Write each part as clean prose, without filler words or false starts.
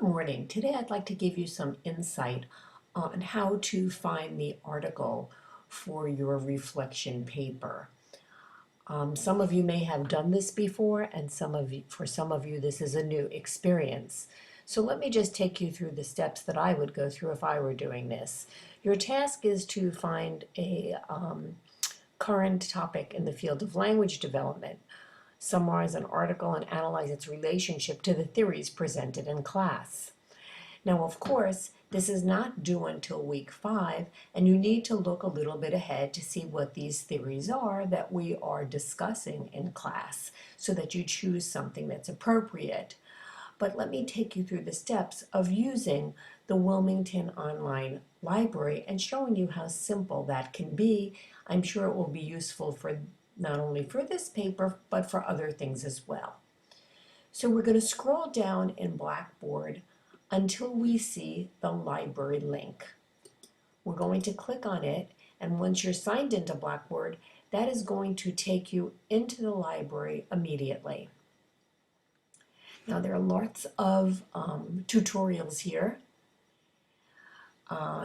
morning. Today I'd like to give you some insight on how to find the article for your reflection paper. Some of you may have done this before, and for some of you this is a new experience. So let me just take you through the steps that I would go through if I were doing this. Your task is to find a current topic in the field of language development, summarize an article, and analyze its relationship to the theories presented in class. Now, of course, this is not due until week 5, and you need to look a little bit ahead to see what these theories are that we are discussing in class so that you choose something that's appropriate. But let me take you through the steps of using the Wilmington Online Library and showing you how simple that can be. I'm sure it will be useful for not only for this paper, but for other things as well. So we're going to scroll down in Blackboard until we see the library link. We're going to click on it, and once you're signed into Blackboard, that is going to take you into the library immediately. Now there are lots of tutorials here.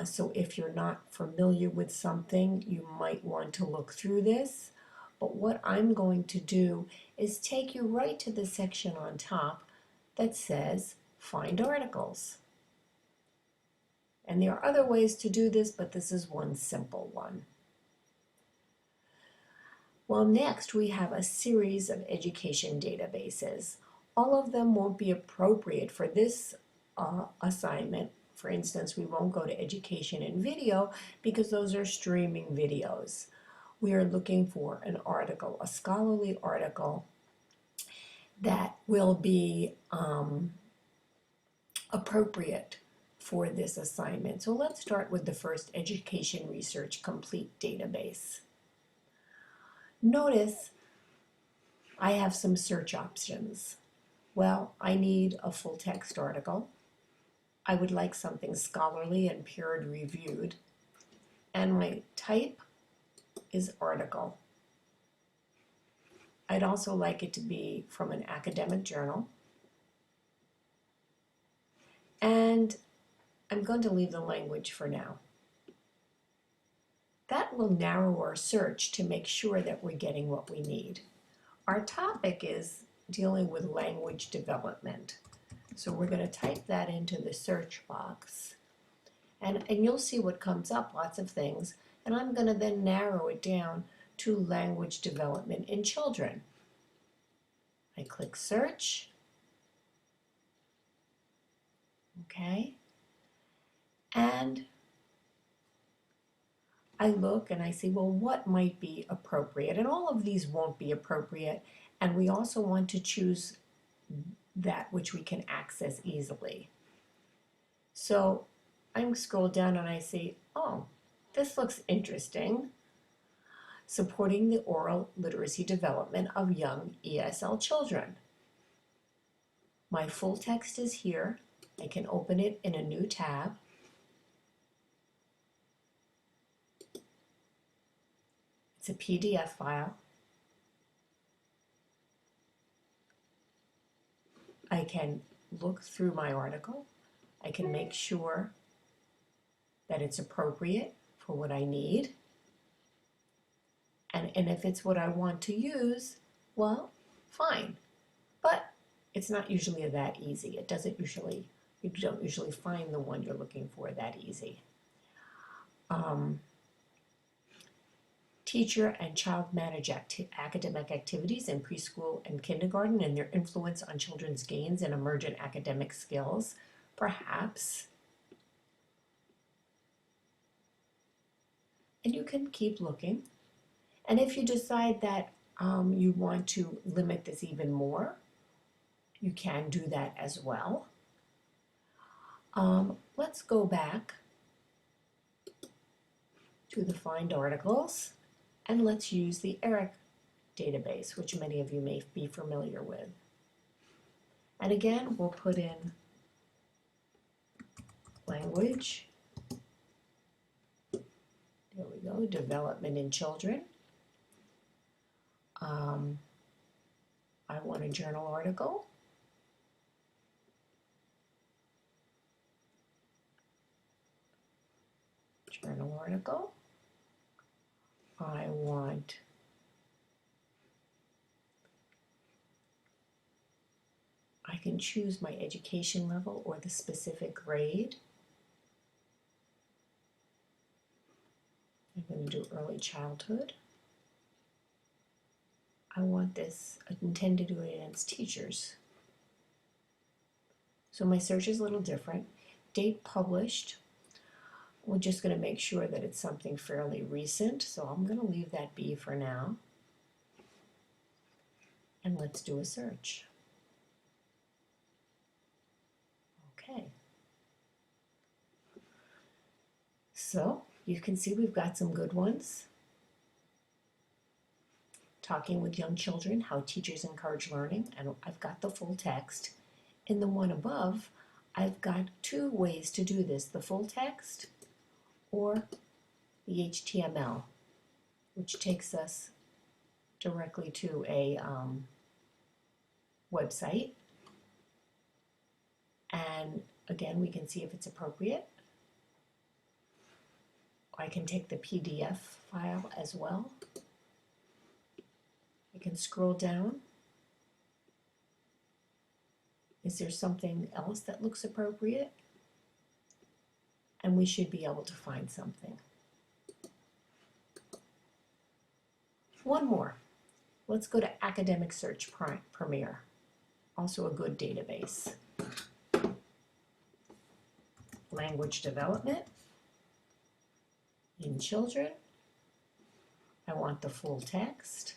So if you're not familiar with something, you might want to look through this. But what I'm going to do is take you right to the section on top that says Find Articles. And there are other ways to do this, but this is one simple one. Well, next we have a series of education databases. All of them won't be appropriate for this assignment. For instance, we won't go to Education and Video because those are streaming videos. We are looking for an article, a scholarly article that will be appropriate for this assignment. So let's start with the first Education Research Complete database. Notice I have some search options. Well, I need a full text article. I would like something scholarly and peer-reviewed. And my type is article. I'd also like it to be from an academic journal. And I'm going to leave the language for now. That will narrow our search to make sure that we're getting what we need. Our topic is dealing with language development. So we're going to type that into the search box. And you'll see what comes up, lots of things. And I'm going to then narrow it down to language development in children. I click search. Okay. And I look and I see, well, what might be appropriate? And all of these won't be appropriate. And we also want to choose that which we can access easily. So I'm scroll down and I see, oh, this looks interesting. Supporting the oral literacy development of young ESL children. My full text is here. I can open it in a new tab. It's a PDF file. I can look through my article. I can make sure that it's appropriate for what I need. And if it's what I want to use, well, fine. But it's not usually that easy. You don't usually find the one you're looking for that easy. Teacher and child manage academic activities in preschool and kindergarten and their influence on children's gains in emergent academic skills, perhaps. And you can keep looking. And if you decide that you want to limit this even more, you can do that as well. Let's go back to the Find Articles, and let's use the ERIC database, which many of you may be familiar with. And again, we'll put in language. There we go, development in children. I want a journal article. journal article. I can choose my education level or the specific grade. I'm going to do early childhood. I want this intended to enhance teachers. So my search is a little different. Date published. We're just going to make sure that it's something fairly recent, so I'm going to leave that be for now. And let's do a search. Okay. So you can see we've got some good ones. Talking with young children, how teachers encourage learning, and I've got the full text. In the one above, I've got two ways to do this, the full text or the HTML, which takes us directly to a website. And again, we can see if it's appropriate. I can take the PDF file as well. I can scroll down. Is there something else that looks appropriate? And we should be able to find something. One more. Let's go to Academic Search Premier, also a good database. Language development in children. I want the full text.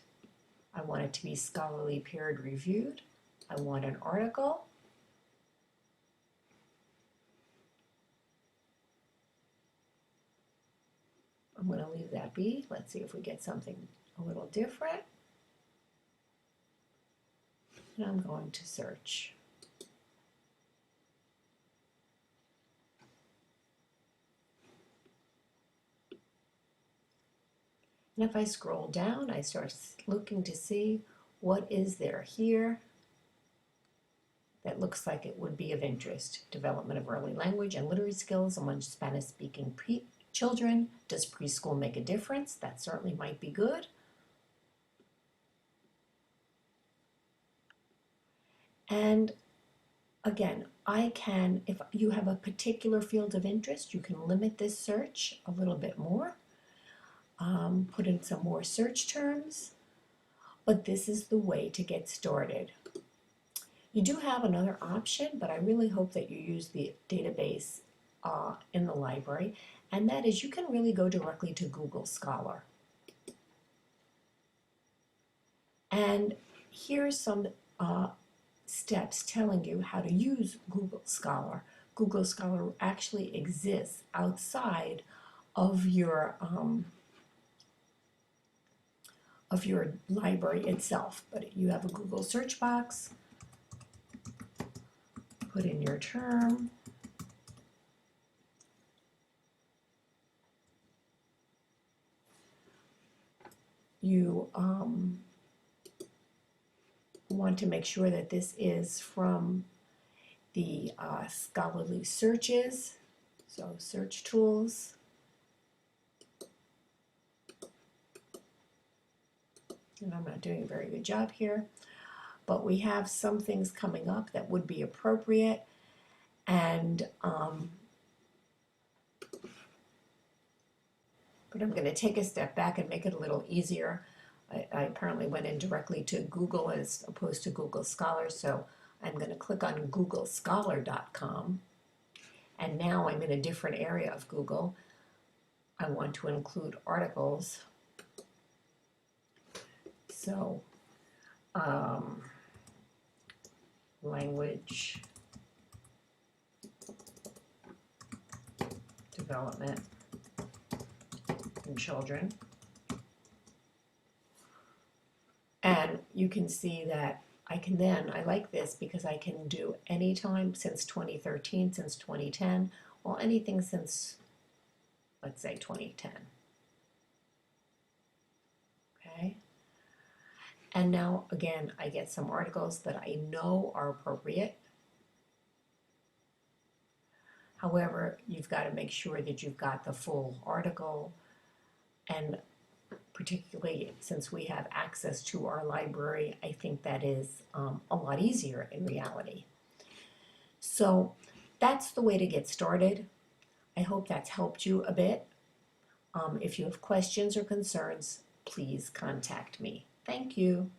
I want it to be scholarly peer reviewed. I want an article. I'm going to leave that be. Let's see if we get something a little different. And I'm going to search. And if I scroll down, I start looking to see what is there here that looks like it would be of interest. Development of early language and literary skills among Spanish-speaking children. Does preschool make a difference? That certainly might be good. And again, if you have a particular field of interest, you can limit this search a little bit more. Put in some more search terms, but this is the way to get started. You do have another option, but I really hope that you use the database in the library, and that is you can really go directly to Google Scholar. And here's some steps telling you how to use Google Scholar. Google Scholar actually exists outside of your library itself, but you have a Google search box. Put in your term. You want to make sure that this is from the scholarly searches, so search tools. And I'm not doing a very good job here, but we have some things coming up that would be appropriate, and but I'm going to take a step back and make it a little easier. I apparently went in directly to Google as opposed to Google Scholar, so I'm going to click on googlescholar.com, and now I'm in a different area of Google. I want to include articles. So, language development in children. And you can see that I like this because I can do any time since 2013, since 2010, well, anything since, let's say, 2010. Okay? And now, again, I get some articles that I know are appropriate. However, you've got to make sure that you've got the full article, and particularly since we have access to our library, I think that is a lot easier in reality. So that's the way to get started. I hope that's helped you a bit. If you have questions or concerns, please contact me. Thank you.